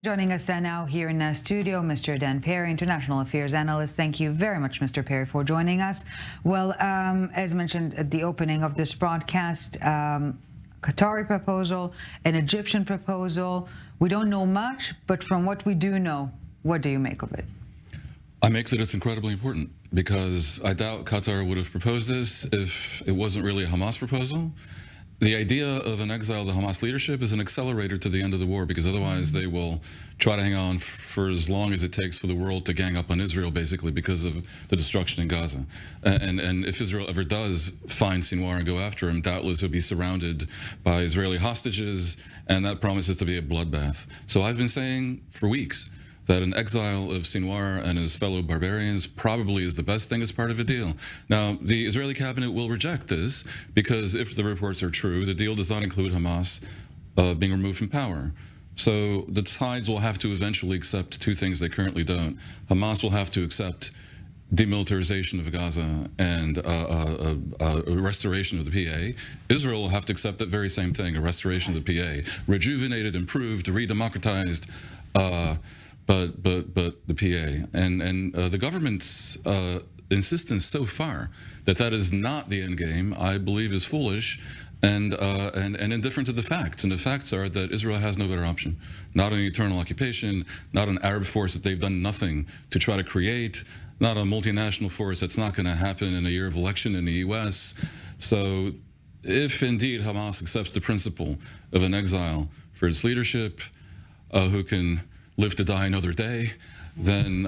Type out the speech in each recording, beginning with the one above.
Joining us now here in the studio, Mr. Dan Perry, International Affairs Analyst. Thank you very much, Mr. Perry, for joining us. Well, as mentioned at the opening of this broadcast, Qatari proposal, an Egyptian proposal. We don't know much, but from what we do know, what do you make of it? I make that it's incredibly important because I doubt Qatar would have proposed this if it wasn't really a Hamas proposal. The idea of an exile of the Hamas leadership is an accelerator to the end of the war, because otherwise they will try to hang on for as long as it takes for the world to gang up on Israel, basically, because of the destruction in Gaza. And if Israel ever does find Sinwar and go after him, doubtless he'll be surrounded by Israeli hostages, and that promises to be a bloodbath. So I've been saying for weeks that an exile of Sinwar and his fellow barbarians probably is the best thing as part of a deal. Now, the Israeli cabinet will reject this because if the reports are true, the deal does not include Hamas being removed from power. So the sides will have to eventually accept two things they currently don't. Hamas will have to accept demilitarization of Gaza and a restoration of the PA. Israel will have to accept that very same thing, a restoration of the PA, rejuvenated, improved, re-democratized, but the PA and the government's insistence so far that is not the end game, I believe, is foolish and indifferent to the facts. And the facts are that Israel has no better option. Not an eternal occupation, not an Arab force that they've done nothing to try to create, not a multinational force that's not going to happen in a year of election in the U.S. So if indeed Hamas accepts the principle of an exile for its leadership, who can live to die another day, then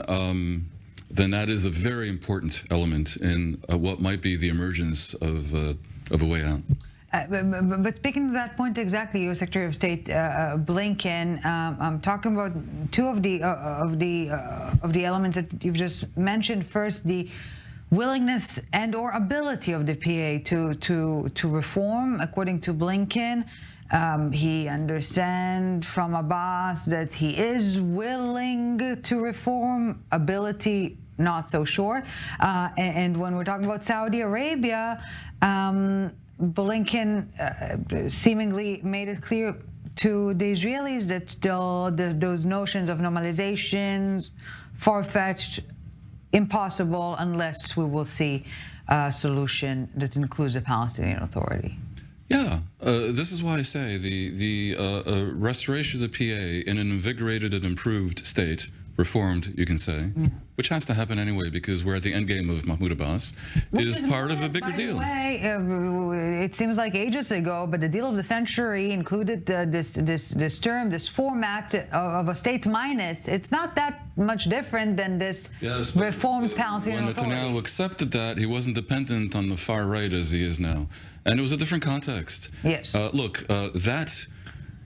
that is a very important element in what might be the emergence of a way out. But speaking to that point exactly, U.S. Secretary of State Blinken, I'm talking about two of the elements that you've just mentioned. First, the willingness and/or ability of the PA to reform, according to Blinken. He understands from Abbas that he is willing to reform, ability not so sure. And when we're talking about Saudi Arabia, Blinken seemingly made it clear to the Israelis that those notions of normalization, far-fetched, impossible unless we will see a solution that includes a Palestinian Authority. Yeah, this is why I say the restoration of the PA in an invigorated and improved state, reformed, you can say, which has to happen anyway because we're at the end game of Mahmoud Abbas, is part of a bigger deal. By the way, it seems like ages ago, but the deal of the century included this term, this format of a state minus. It's not that much different than this reformed Palestinian Authority. When Netanyahu accepted that, he wasn't dependent on the far right as he is now. And it was a different context. Yes. Look, that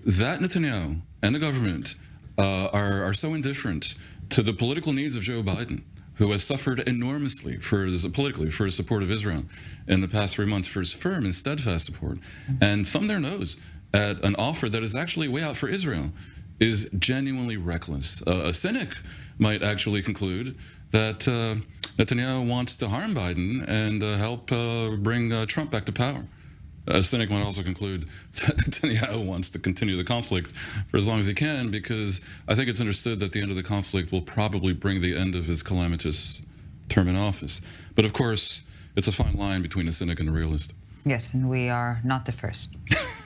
Netanyahu and the government are so indifferent to the political needs of Joe Biden, who has suffered enormously politically for his support of Israel in the past 3 months, for his firm and steadfast support, and thumb their nose at an offer that is actually way out for Israel, is genuinely reckless. A cynic might actually conclude that Netanyahu wants to harm Biden and help bring Trump back to power. A cynic might also conclude that Netanyahu wants to continue the conflict for as long as he can, because I think it's understood that the end of the conflict will probably bring the end of his calamitous term in office. But of course, it's a fine line between a cynic and a realist. Yes, and we are not the first.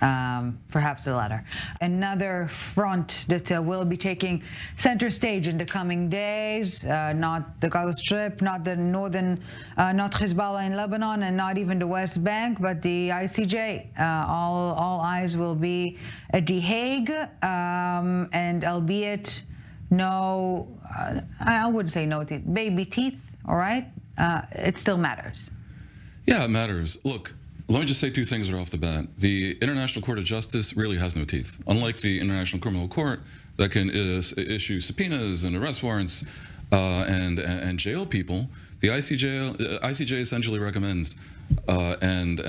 Perhaps the latter. Another front that will be taking center stage in the coming days, not the Gaza Strip, not the not Hezbollah in Lebanon, and not even the West Bank, but the ICJ. All eyes will be at The Hague, and albeit no, I wouldn't say no teeth, baby teeth, all right? It still matters. Yeah, it matters. Look, let me just say two things right off the bat. The International Court of Justice really has no teeth. Unlike the International Criminal Court that can issue subpoenas and arrest warrants and jail people, the ICJ essentially recommends, and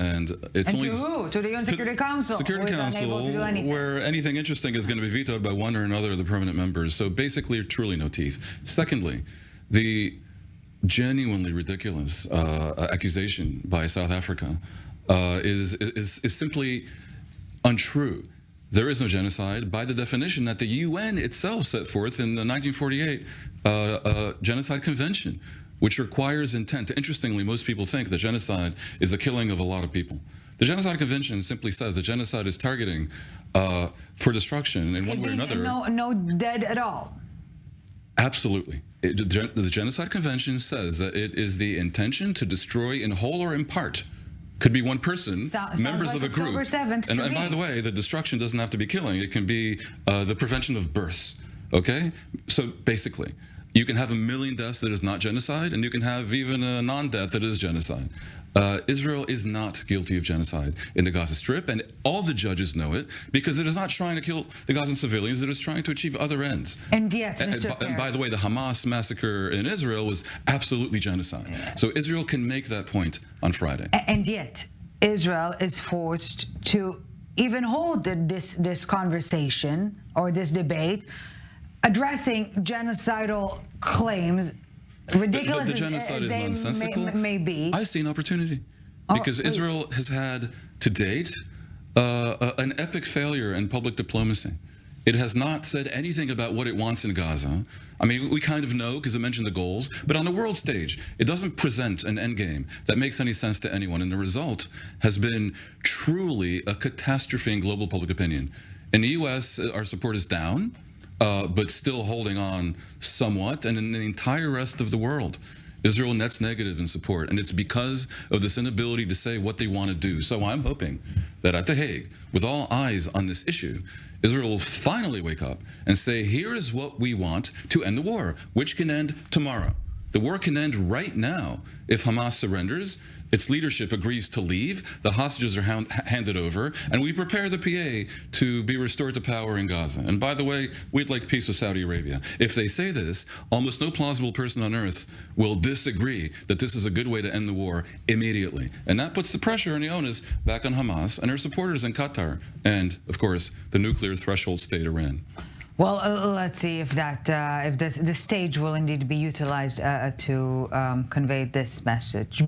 it's only to the UN Security Council, Security Council, where anything interesting is going to be vetoed by one or another of the permanent members. So basically, truly no teeth. Secondly, the genuinely ridiculous accusation by South Africa is simply untrue. there is no genocide by the definition that the UN itself set forth in the 1948 Genocide Convention, which requires intent. Interestingly, most people think that genocide is the killing of a lot of people. The Genocide Convention simply says that genocide is targeting for destruction in one way or another. No dead at all. Absolutely. The Genocide Convention says that it is the intention to destroy in whole or in part. Could be one person, members like of a group. October 7th and by the way, the destruction doesn't have to be killing. It can be the prevention of births. Okay? So basically, you can have 1 million deaths that is not genocide, and you can have even a non-death that is genocide. Israel is not guilty of genocide in the Gaza Strip, and all the judges know it, because it is not trying to kill the Gazan civilians, it is trying to achieve other ends. And yet, and by the way, the Hamas massacre in Israel was absolutely genocide. Yeah. So Israel can make that point on Friday. And yet, Israel is forced to even hold this conversation or this debate addressing genocidal claims. Ridiculous the genocide is nonsensical. May be. I see an opportunity because Israel has had to date an epic failure in public diplomacy. It has not said anything about what it wants in Gaza. I mean, we kind of know because it mentioned the goals, but on the world stage, it doesn't present an endgame that makes any sense to anyone. And the result has been truly a catastrophe in global public opinion. In the U.S., our support is down. But still holding on somewhat, and in the entire rest of the world, Israel nets negative in support, and it's because of this inability to say what they want to do. So I'm hoping that at The Hague, with all eyes on this issue, Israel will finally wake up and say, here is what we want to end the war, which can end tomorrow. The war can end right now if Hamas surrenders, its leadership agrees to leave, the hostages are handed over, and we prepare the PA to be restored to power in Gaza. And by the way, we'd like peace with Saudi Arabia. If they say this, almost no plausible person on earth will disagree that this is a good way to end the war immediately. And that puts the pressure and the onus back on Hamas and her supporters in Qatar, and, of course, the nuclear threshold state Iran. Well, let's see if the stage will indeed be utilized to convey this message.